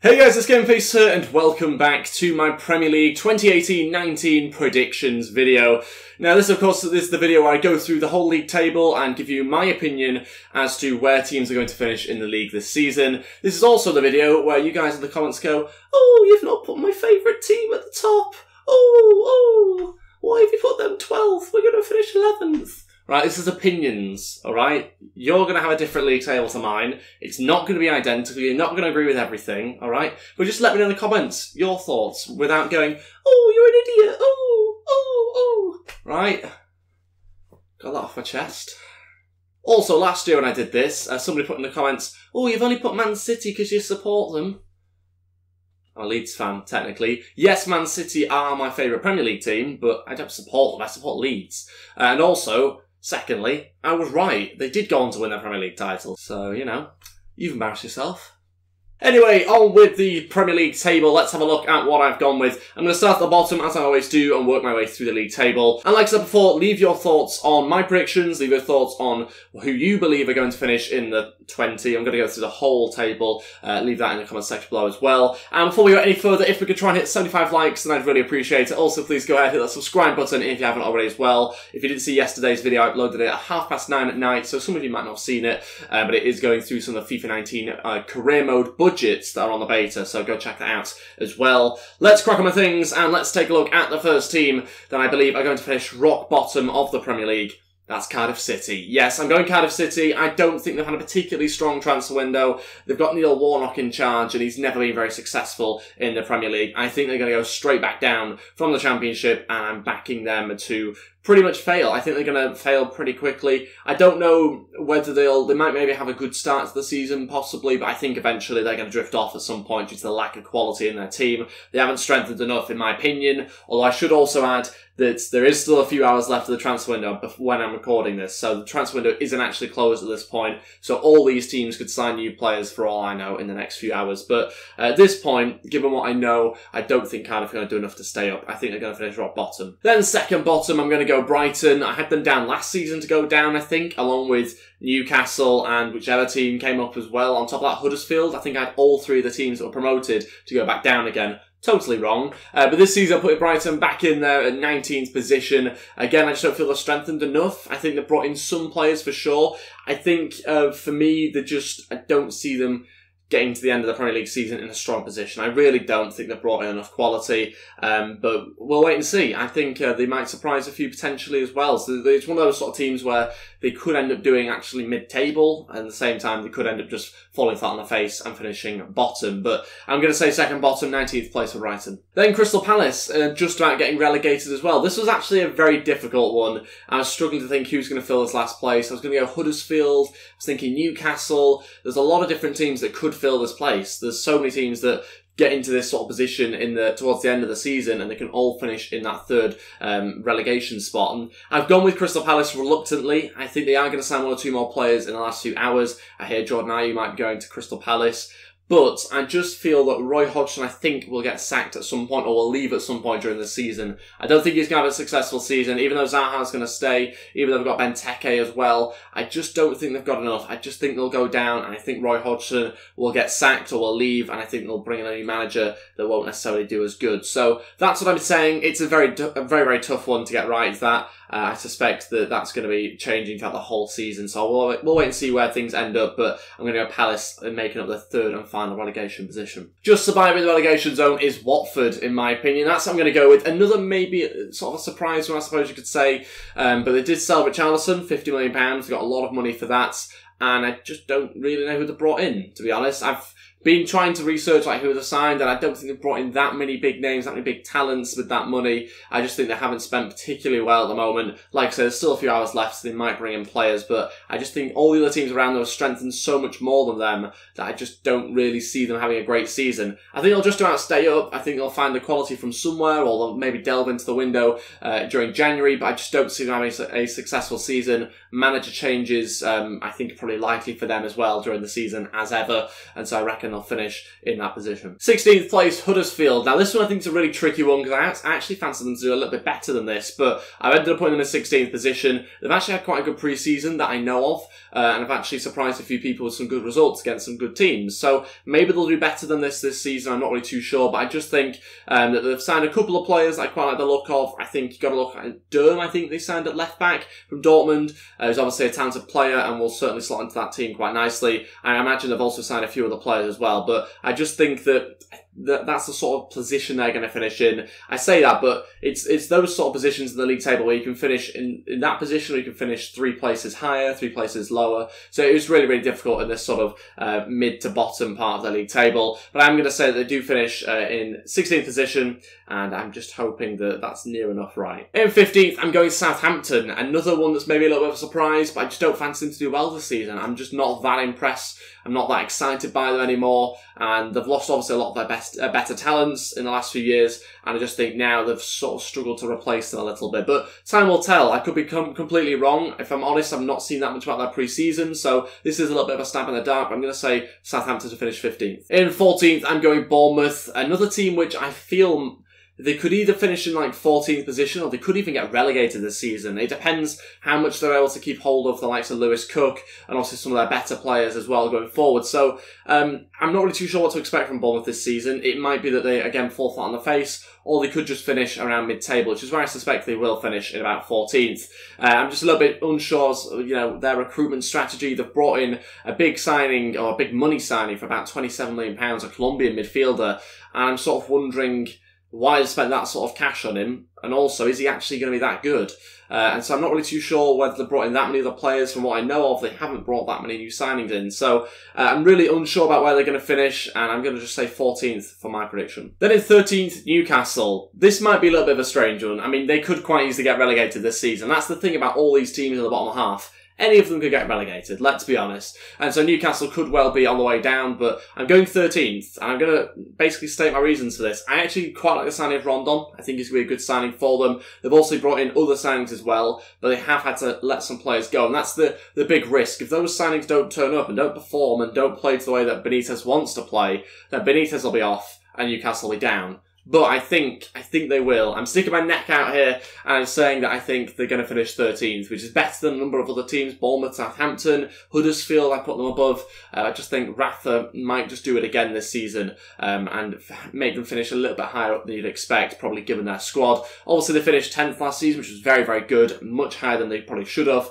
Hey guys, it's Gameface here, and welcome back to my Premier League 2018-19 predictions video. Now this, of course, is the video where I go through the whole league table and give you my opinion as to where teams are going to finish in the league this season. This is also the video where you guys in the comments go, "Oh, you've not put my favourite team at the top. Oh, why have you put them 12th? We're going to finish 11th. Right, this is opinions, alright? You're going to have a different league table to mine. It's not going to be identical. You're not going to agree with everything, alright? But just let me know in the comments your thoughts without going, "Oh, you're an idiot. Oh. Right? Got that off my chest. Also, last year when I did this, somebody put in the comments, "Oh, you've only put Man City because you support them." I'm a Leeds fan, technically. Yes, Man City are my favourite Premier League team, but I don't support them. I support Leeds. And also, secondly, I was right. They did go on to win their Premier League title. So, you know, you've embarrassed yourself. Anyway, on with the Premier League table. Let's have a look at what I've gone with. I'm going to start at the bottom, as I always do, and work my way through the league table. And like I said before, leave your thoughts on my predictions. Leave your thoughts on who you believe are going to finish in the 20. I'm going to go through the whole table. Leave that in the comment section below as well. And before we go any further, if we could try and hit 75 likes, then I'd really appreciate it. Also, please go ahead and hit that subscribe button if you haven't already as well. If you didn't see yesterday's video, I uploaded it at 9:30 at night, so some of you might not have seen it. But it is going through some of the FIFA 19 career mode budgets that are on the beta, so go check that out as well. Let's crack on with things, and let's take a look at the first team that I believe are going to finish rock bottom of the Premier League. That's Cardiff City. Yes, I'm going Cardiff City. I don't think they've had a particularly strong transfer window. They've got Neil Warnock in charge, and he's never been very successful in the Premier League. I think they're going to go straight back down from the Championship, and I'm backing them to pretty much fail. I think they're going to fail pretty quickly. I don't know whether they might maybe have a good start to the season, possibly, but I think eventually they're going to drift off at some point due to the lack of quality in their team. They haven't strengthened enough, in my opinion, although I should also add that there is still a few hours left of the transfer window when I'm recording this, so the transfer window isn't actually closed at this point, so all these teams could sign new players for all I know in the next few hours. But at this point, given what I know, I don't think Cardiff are going to do enough to stay up. I think they're going to finish rock bottom. Then second bottom, I'm going to go Brighton. I had them down last season to go down, I think, along with Newcastle and whichever team came up as well. On top of that, Huddersfield. I think I had all three of the teams that were promoted to go back down again. Totally wrong. But this season I put Brighton back in there at 19th position. Again, I just don't feel they're strengthened enough. I think they've brought in some players for sure. I think for me, I don't see them getting to the end of the Premier League season in a strong position. I really don't think they've brought in enough quality, but we'll wait and see. I think they might surprise a few potentially as well. So it's one of those sort of teams where they could end up doing actually mid-table, and at the same time they could end up just falling flat on their face and finishing bottom. But I'm going to say second bottom, 19th place for Brighton. Then Crystal Palace, just about getting relegated as well. This was actually a very difficult one. I was struggling to think who's going to fill this last place. I was going to go Huddersfield, I was thinking Newcastle. There's a lot of different teams that could fill this place. There's so many teams that get into this sort of position towards the end of the season, and they can all finish in that third relegation spot. And I've gone with Crystal Palace reluctantly. I think they are going to sign one or two more players in the last few hours. I hear Jordan Ayew might be going to Crystal Palace. But I just feel that Roy Hodgson, I think, will get sacked at some point, or will leave at some point during the season. I don't think he's going to have a successful season, even though Zaha's going to stay, even though they've got Benteke as well. I just don't think they've got enough. I just think they'll go down, and I think Roy Hodgson will get sacked or will leave, and I think they'll bring in a new manager that won't necessarily do as good. So that's what I'm saying. It's a very, very tough one to get right, that. I suspect that that's going to be changing throughout the whole season, so we'll wait and see where things end up, but I'm going to go Palace and making up the third and final relegation position. Just surviving the relegation zone is Watford, in my opinion. That's what I'm going to go with. Another maybe sort of a surprise one, I suppose you could say, but they did sell Richarlison, £50 million. They got a lot of money for that, and I just don't really know who they brought in, to be honest. I've been trying to research who they've signed, and I don't think they've brought in that many big names, that many big talents with that money. I just think they haven't spent particularly well at the moment. Like I said, there's still a few hours left, so they might bring in players, but I just think all the other teams around them have strengthened so much more than them that I just don't really see them having a great season. I think they'll just about stay up. I think they'll find the quality from somewhere, or they'll maybe delve into the window during January, but I just don't see them having a successful season. Manager changes, I think, are probably likely for them as well during the season, as ever, and so I reckon they'll finish in that position. 16th place, Huddersfield. Now this one I think is a really tricky one because I actually fancy them to do a little bit better than this, but I've ended up putting them in 16th position. They've actually had quite a good pre-season that I know of, and I've actually surprised a few people with some good results against some good teams. So maybe they'll do better than this season. I'm not really too sure, but I just think that they've signed a couple of players that I quite like the look of. I think you've got to look at Durham. I think they signed at left back from Dortmund. He's obviously a talented player and will certainly slot into that team quite nicely. I imagine they've also signed a few other players as well, but I just think that that's the sort of position they're going to finish in. I say that, but it's those sort of positions in the league table where you can finish in that position, or you can finish 3 places higher, 3 places lower. So it was really, really difficult in this sort of mid to bottom part of the league table. But I'm going to say that they do finish in 16th position, and I'm just hoping that that's near enough right. In 15th, I'm going Southampton. Another one that's maybe a little bit of a surprise, but I just don't fancy them to do well this season. I'm just not that impressed. I'm not that excited by them anymore, and they've lost obviously a lot of their better talents in the last few years, and I just think now they've sort of struggled to replace them a little bit. But time will tell. I could be completely wrong. If I'm honest, I've not seen that much about their pre-season, so this is a little bit of a stab in the dark, but I'm going to say Southampton to finish 15th. In 14th, I'm going Bournemouth, another team which I feel they could either finish in like 14th position, or they could even get relegated this season. It depends how much they're able to keep hold of the likes of Lewis Cook and also some of their better players as well going forward. So I'm not really too sure what to expect from Bournemouth this season. It might be that they again fall flat on the face, or they could just finish around mid-table, which is where I suspect they will finish in about 14th. I'm just a little bit unsure of their recruitment strategy. They've brought in a big signing, or a big money signing for about £27 million, a Colombian midfielder, and I'm sort of wondering why they spent that sort of cash on him, and also, is he actually going to be that good? And so I'm not really too sure whether they've brought in that many other players. From what I know of, they haven't brought that many new signings in. So I'm really unsure about where they're going to finish, and I'm going to just say 14th for my prediction. Then in 13th, Newcastle. This might be a little bit of a strange one. I mean, they could quite easily get relegated this season. That's the thing about all these teams in the bottom half. Any of them could get relegated, let's be honest. And so Newcastle could well be on the way down, but I'm going 13th, and I'm going to basically state my reasons for this. I actually quite like the signing of Rondon. I think it's going to be a good signing for them. They've also brought in other signings as well, but they have had to let some players go, and that's the big risk. If those signings don't turn up and don't perform and don't play to the way that Benitez wants to play, then Benitez will be off and Newcastle will be down. But I think they will. I'm sticking my neck out here, and I'm saying that I think they're going to finish 13th, which is better than a number of other teams. Bournemouth, Southampton, Huddersfield, I put them above. I just think Rafa might just do it again this season, and make them finish a little bit higher up than you'd expect, probably given their squad. Obviously, they finished 10th last season, which was very, very good, much higher than they probably should have,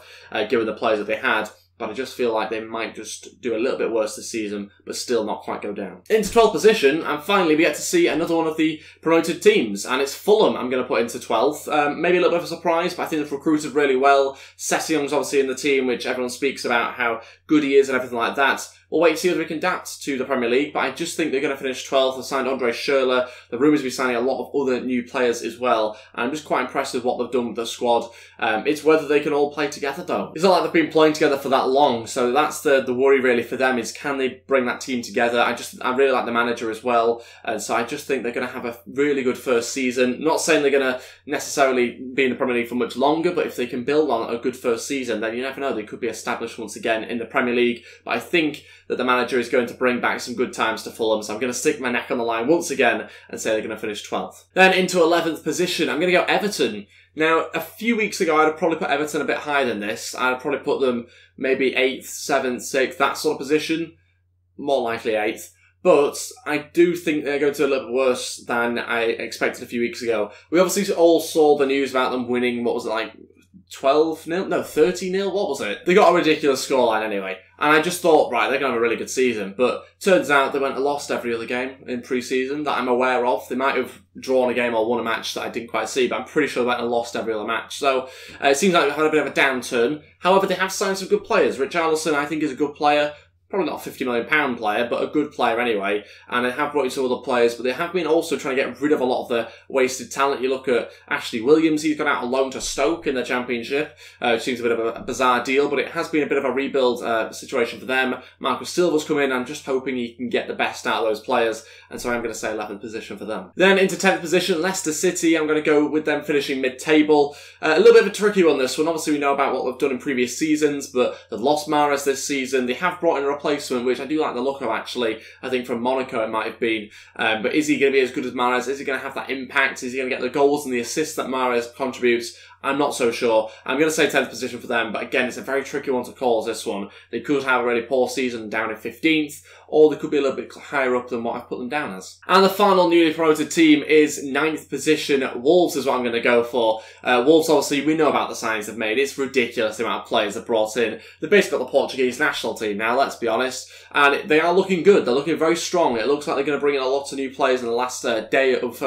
given the players that they had. But I just feel like they might just do a little bit worse this season, but still not quite go down. Into 12th position, and finally we get to see another one of the promoted teams, and it's Fulham I'm going to put into 12th. Maybe a little bit of a surprise, but I think they've recruited really well. Sessegnon's obviously in the team, which everyone speaks about how good he is and everything like that. We'll wait to see whether we can adapt to the Premier League, but I just think they're going to finish 12th. They've signed Andre Schürrle. The rumours will be signing a lot of other new players as well. And I'm just quite impressed with what they've done with the squad. It's whether they can all play together, though. It's not like they've been playing together for that long, so that's the worry really for them, is can they bring that team together? I really like the manager as well, and so I just think they're going to have a really good first season. Not saying they're going to necessarily be in the Premier League for much longer, but if they can build on a good first season, then you never know, they could be established once again in the Premier League. But I think that the manager is going to bring back some good times to Fulham, so I'm going to stick my neck on the line once again and say they're going to finish 12th. Then into 11th position, I'm going to go Everton. Now, a few weeks ago, I'd have probably put Everton a bit higher than this. I'd probably put them maybe 8th, 7th, 6th, that sort of position. More likely 8th. But I do think they're going to do a little bit worse than I expected a few weeks ago. We obviously all saw the news about them winning, what was it, like 12-0? No, 30-0? What was it? They got a ridiculous scoreline anyway. And I just thought, right, they're going to have a really good season. But turns out they went and lost every other game in pre-season that I'm aware of. They might have drawn a game or won a match that I didn't quite see, but I'm pretty sure they went and lost every other match. So it seems like they've had a bit of a downturn. However, they have signed some good players. Richarlison, I think, is a good player. Probably not a £50 million player, but a good player anyway. And they have brought in some other players, but they have been also trying to get rid of a lot of the wasted talent. You look at Ashley Williams, he's gone out on loan to Stoke in the Championship, which seems a bit of a bizarre deal, but it has been a bit of a rebuild situation for them. Marcus Silva's come in, I'm just hoping he can get the best out of those players, and so I'm going to say 11th position for them. Then into 10th position, Leicester City, I'm going to go with them finishing mid-table. A little bit of a tricky one, this one. Obviously we know about what they've done in previous seasons, but they've lost Mahrez this season. They have brought in a replacement replacement, which I do like the look of actually. I think from Monaco it might have been. But is he going to be as good as Mahrez? Is he going to have that impact? Is he going to get the goals and the assists that Mahrez contributes? I'm not so sure. I'm going to say 10th position for them, but again, it's a very tricky one to call, this one. They could have a really poor season down in 15th, or they could be a little bit higher up than what I've put them down as. And the final newly promoted team is 9th position. Wolves is what I'm going to go for. Wolves, obviously, we know about the signings they've made. It's ridiculous the amount of players they've brought in. They've basically got the Portuguese national team now, let's be honest. And they are looking good. They're looking very strong. It looks like they're going to bring in a lot of new players in the last day of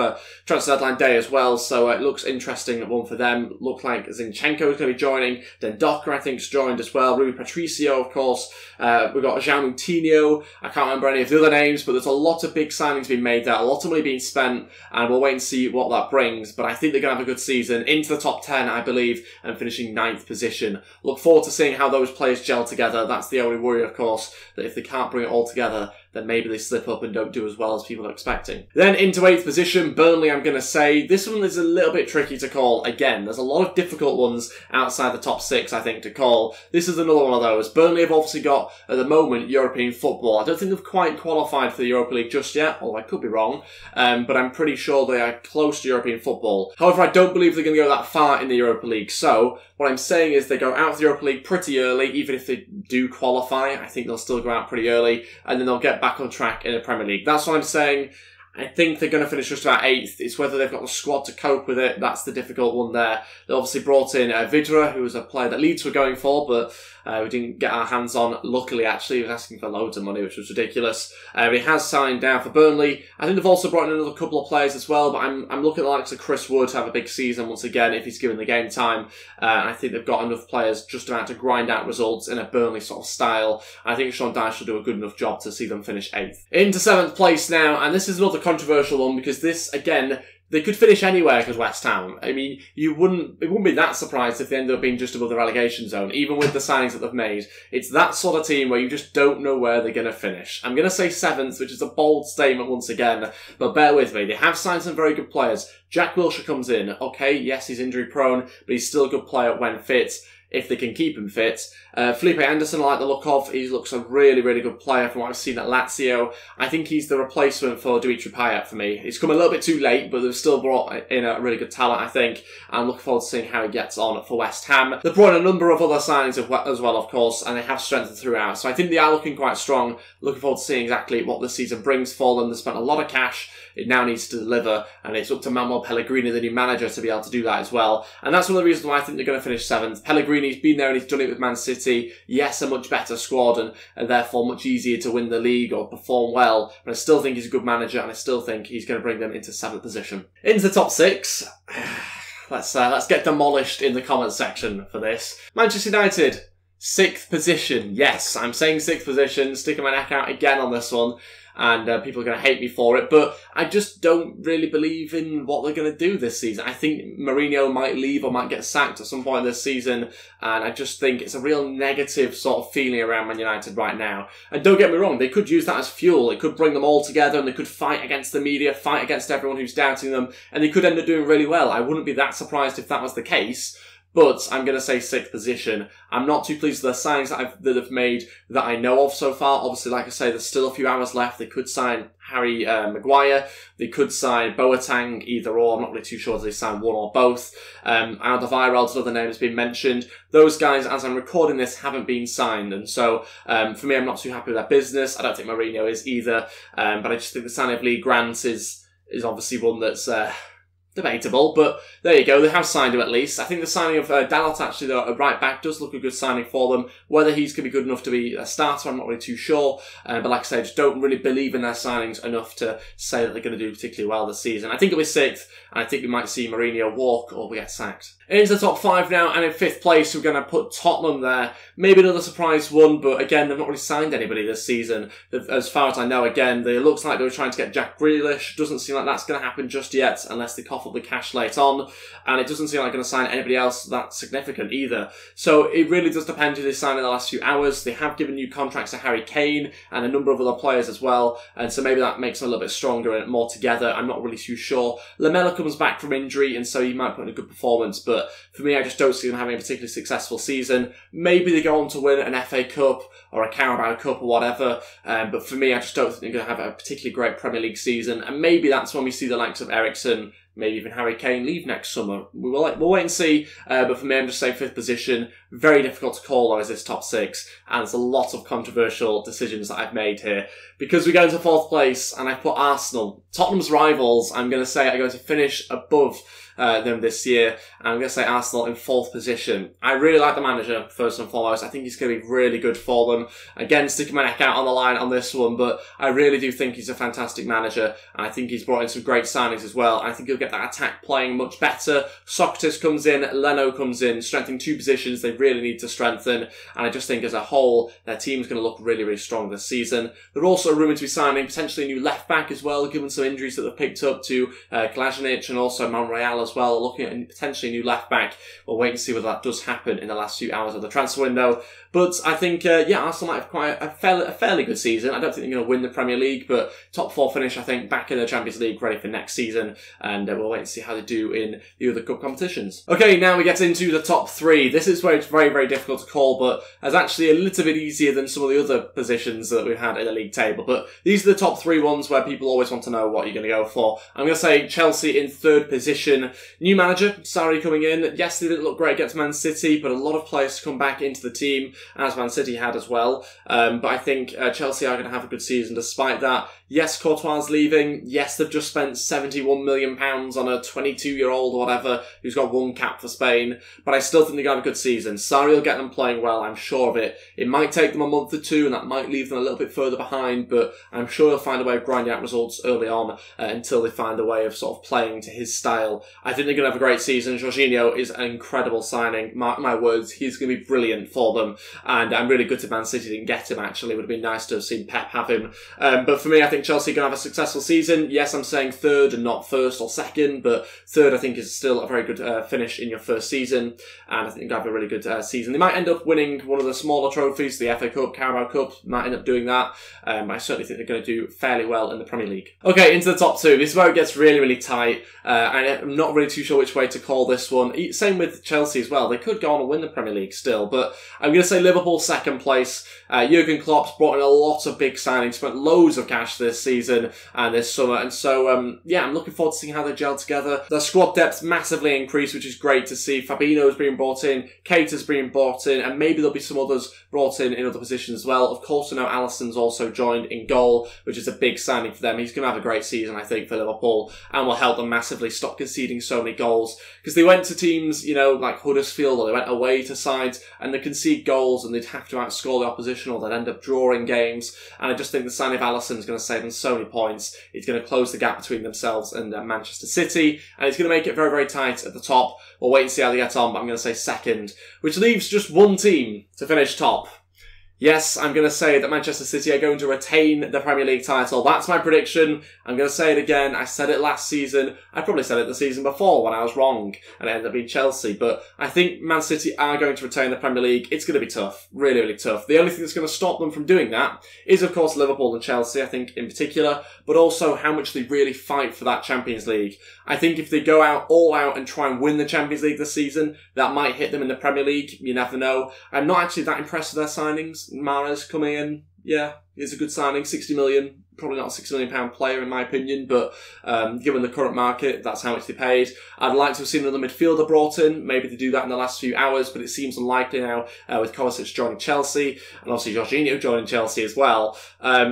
transfer deadline day as well. So it looks interesting, one for them. Look like Zinchenko is going to be joining. Dendoncker, I think, has joined as well. Rui Patricio, of course. We've got João Moutinho. I can't remember any of the other names, but there's a lot of big signings being made there. A lot of money being spent, and we'll wait and see what that brings. But I think they're going to have a good season. Into the top 10, I believe, and finishing 9th position. Look forward to seeing how those players gel together. That's the only worry, of course, that if they can't bring it all together, then maybe they slip up and don't do as well as people are expecting. Then into 8th position, Burnley, I'm going to say. This one is a little bit tricky to call. Again, there's a lot of difficult ones outside the top 6, I think, to call. This is another one of those. Burnley have obviously got, at the moment, European football. I don't think they've quite qualified for the Europa League just yet, although I could be wrong, but I'm pretty sure they are close to European football. However, I don't believe they're going to go that far in the Europa League, so what I'm saying is they go out of the Europa League pretty early. Even if they do qualify, I think they'll still go out pretty early, and then they'll get back on track in the Premier League. That's what I'm saying. I think they're going to finish just about 8th. It's whether they've got the squad to cope with it. That's the difficult one there. They obviously brought in Vidra, who was a player that Leeds were going for, but we didn't get our hands on. Luckily, actually, he was asking for loads of money, which was ridiculous. He has signed down for Burnley. I think they've also brought in another couple of players as well, but I'm looking at the likes of Chris Wood to have a big season once again if he's given the game time. I think they've got enough players just about to grind out results in a Burnley sort of style. I think Sean Dyche will do a good enough job to see them finish 8th. Into 7th place now, and this is another controversial one because this, again, they could finish anywhere because West Ham. I mean, it wouldn't be that surprised if they ended up being just above the relegation zone, even with the signings that they've made. It's that sort of team where you just don't know where they're going to finish. I'm going to say 7th, which is a bold statement once again, but bear with me. They have signed some very good players. Jack Wilshere comes in. Okay, yes, he's injury prone, but he's still a good player when fit, if they can keep him fit. Felipe Anderson, I like the look of. He looks a really, really good player from what I've seen at Lazio. I think he's the replacement for Dimitri Payet for me. He's come a little bit too late, but they've still brought in a really good talent, I think. I'm looking forward to seeing how he gets on for West Ham. They've brought in a number of other signings as well, of course, and they have strengthened throughout. So I think they are looking quite strong. Looking forward to seeing exactly what this season brings for them. They've spent a lot of cash. It now needs to deliver, and it's up to Manuel Pellegrini, the new manager, to be able to do that as well. And that's one of the reasons why I think they're going to finish 7th. Pellegrini's been there and he's done it with Man City. Yes, a much better squad and therefore much easier to win the league or perform well, but I still think he's a good manager and I still think he's going to bring them into 7th position. Into the top 6. Let's get demolished in the comments section for this. Manchester United, 6th position. Yes, I'm saying 6th position, sticking my neck out again on this one. And people are going to hate me for it, but I just don't really believe in what they're going to do this season. I think Mourinho might leave or might get sacked at some point this season, and I just think it's a real negative sort of feeling around Man United right now. And don't get me wrong, they could use that as fuel. It could bring them all together, and they could fight against the media, fight against everyone who's doubting them, and they could end up doing really well. I wouldn't be that surprised if that was the case. But I'm going to say 6th position. I'm not too pleased with the signings that they've made that I know of so far. Obviously, like I say, there's still a few hours left. They could sign Harry Maguire. They could sign Boateng, either or. I'm not really too sure if they sign one or both. Alderweireld's another name that's been mentioned. Those guys, as I'm recording this, haven't been signed. And so, for me, I'm not too happy with their business. I don't think Mourinho is either. But I just think the signing of Lee Grant is obviously one that's debatable, but there you go. They have signed him at least. I think the signing of Dalot, actually, though, a right back, does look a good signing for them. Whether he's going to be good enough to be a starter, I'm not really too sure. But like I said, I just don't really believe in their signings enough to say that they're going to do particularly well this season. I think it'll be 6th, and I think we might see Mourinho walk or we get sacked. Into the top 5 now, and in 5th place, we're going to put Tottenham there. Maybe another surprise one, but again, they've not really signed anybody this season. As far as I know, again, it looks like they were trying to get Jack Grealish. Doesn't seem like that's going to happen just yet, unless they cough up the cash late on. And it doesn't seem like they're going to sign anybody else that significant either. So it really does depend who they sign in the last few hours. They have given new contracts to Harry Kane and a number of other players as well. And so maybe that makes them a little bit stronger and more together. I'm not really too sure. Lamela comes back from injury, and so he might put in a good performance, but but for me, I just don't see them having a particularly successful season. Maybe they go on to win an FA Cup or a Carabao Cup or whatever, but for me, I just don't think they're going to have a particularly great Premier League season, and maybe that's when we see the likes of Eriksen, maybe even Harry Kane leave next summer. We'll wait and see, but for me, I'm just saying 5th position. Very difficult to call though, as this top 6, and there's a lot of controversial decisions that I've made here. Because we go into 4th place, and I've put Arsenal, Tottenham's rivals, I'm going to say are going to finish above them this year. And I'm going to say Arsenal in 4th position. I really like the manager, first and foremost. I think he's going to be really good for them. Again, sticking my neck out on the line on this one, but I really do think he's a fantastic manager. And I think he's brought in some great signings as well. I think he'll get that attack playing much better. Socrates comes in, Leno comes in, strengthening 2 positions they really need to strengthen. And I just think as a whole, their team's going to look really, really strong this season. They're also rumoured to be signing potentially a new left-back as well, given some injuries that they've picked up to Kalajdzic and also Monreal as well, looking at potentially a new left-back. We'll wait and see whether that does happen in the last few hours of the transfer window. But I think, yeah, Arsenal might have quite a fairly good season. I don't think they're going to win the Premier League, but top 4 finish, I think, back in the Champions League, ready for next season. And we'll wait and see how they do in the other cup competitions. Okay, now we get into the top 3. This is where it's very, very difficult to call, but it's actually a little bit easier than some of the other positions that we've had in the league table. But these are the top 3 ones where people always want to know what you're going to go for. I'm going to say Chelsea in 3rd position. New manager, Sarri coming in. Yes, they didn't look great against Man City, but a lot of players come back into the team, as Man City had as well. But I think Chelsea are going to have a good season despite that. Yes, Courtois leaving. Yes, they've just spent £71 million on a 22-year-old or whatever who's got 1 cap for Spain. But I still think they're going to have a good season. Sarri will get them playing well, I'm sure of it. It might take them a month or 2, and that might leave them a little bit further behind, but I'm sure he'll find a way of grinding out results early on until they find a way of sort of playing to his style. I think they're going to have a great season. Jorginho is an incredible signing. Mark my words, he's going to be brilliant for them. And I'm really good to Man City didn't get him, actually. It would have been nice to have seen Pep have him. But for me, I think Chelsea are going to have a successful season. Yes, I'm saying 3rd and not 1st or 2nd, but 3rd I think is still a very good finish in your first season. And I think they're going to have a really good season. They might end up winning one of the smaller trophies, the FA Cup, Carabao Cup, might end up doing that. I certainly think they're going to do fairly well in the Premier League. Okay, into the top 2. This is where it gets really, really tight. I'm not really too sure which way to call this one. Same with Chelsea as well. They could go on and win the Premier League still, but I'm going to say Liverpool 2nd place. Jurgen Klopp's brought in a lot of big signings, spent loads of cash this season and this summer, and so yeah, I'm looking forward to seeing how they gel together. Their squad depth's massively increased, which is great to see. Fabinho's being brought in, Keita's being brought in, and maybe there'll be some others brought in other positions as well. Of course, I know Alisson's also joined in goal, which is a big signing for them. He's going to have a great season, I think, for Liverpool, and will help them massively stop conceding so many goals, because they went to teams, you know, like Huddersfield, or they went away to sides, and they concede goals, and they'd have to outscore the opposition, or they'd end up drawing games. And I just think the signing of Alisson is going to save them so many points. It's going to close the gap between themselves and Manchester City, and it's going to make it very, very tight at the top. We'll wait and see how they get on, but I'm going to say 2nd, which leaves just one team to finish top. Yes, I'm going to say that Manchester City are going to retain the Premier League title. That's my prediction. I'm going to say it again. I said it last season. I probably said it the season before when I was wrong and it ended up being Chelsea. But I think Man City are going to retain the Premier League. It's going to be tough. Really, really tough. The only thing that's going to stop them from doing that is, of course, Liverpool and Chelsea, I think, in particular, but also how much they really fight for that Champions League. I think if they go all out and try and win the Champions League this season, that might hit them in the Premier League. You never know. I'm not actually that impressed with their signings. Mahrez coming in, yeah, it's a good signing, 60 million. Probably not a £6 million player in my opinion, but given the current market, that's how much they paid. I'd like to have seen another midfielder brought in. Maybe they do that in the last few hours, but it seems unlikely now with Kovacic joining Chelsea, and obviously Jorginho joining Chelsea as well.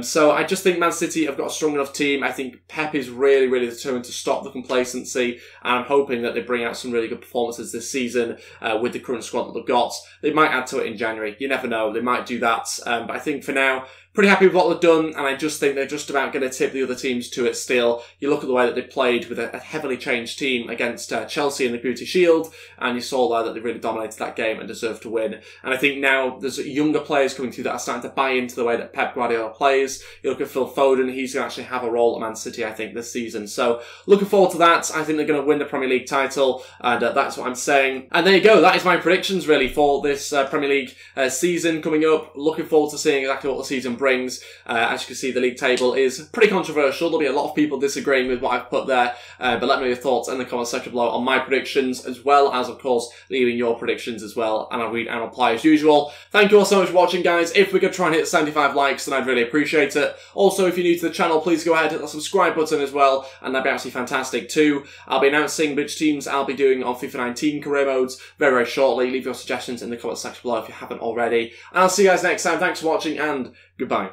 So I just think Man City have got a strong enough team. I think Pep is really, really determined to stop the complacency, and I'm hoping that they bring out some really good performances this season with the current squad that they've got. They might add to it in January. You never know. They might do that. But I think for now, pretty happy with what they've done, and I just think they're just about going to tip the other teams to it still. You look at the way that they played with a heavily changed team against Chelsea in the Community Shield, and you saw there that they really dominated that game and deserved to win. And I think now there's younger players coming through that are starting to buy into the way that Pep Guardiola plays. You look at Phil Foden, he's going to actually have a role at Man City, I think, this season. So looking forward to that. I think they're going to win the Premier League title, and that's what I'm saying. And there you go. That is my predictions, really, for this Premier League season coming up. Looking forward to seeing exactly what the season brings. brings. As you can see, the league table is pretty controversial. There'll be a lot of people disagreeing with what I've put there, but let me know your thoughts in the comment section below on my predictions, as well as, of course, leaving your predictions as well, and I'll read and reply as usual. Thank you all so much for watching, guys. If we could try and hit 75 likes, then I'd really appreciate it. Also, if you're new to the channel, please go ahead and hit the subscribe button as well, and that'd be absolutely fantastic too. I'll be announcing which teams I'll be doing on FIFA 19 career modes very, very shortly. Leave your suggestions in the comment section below if you haven't already. And I'll see you guys next time. Thanks for watching, and goodbye.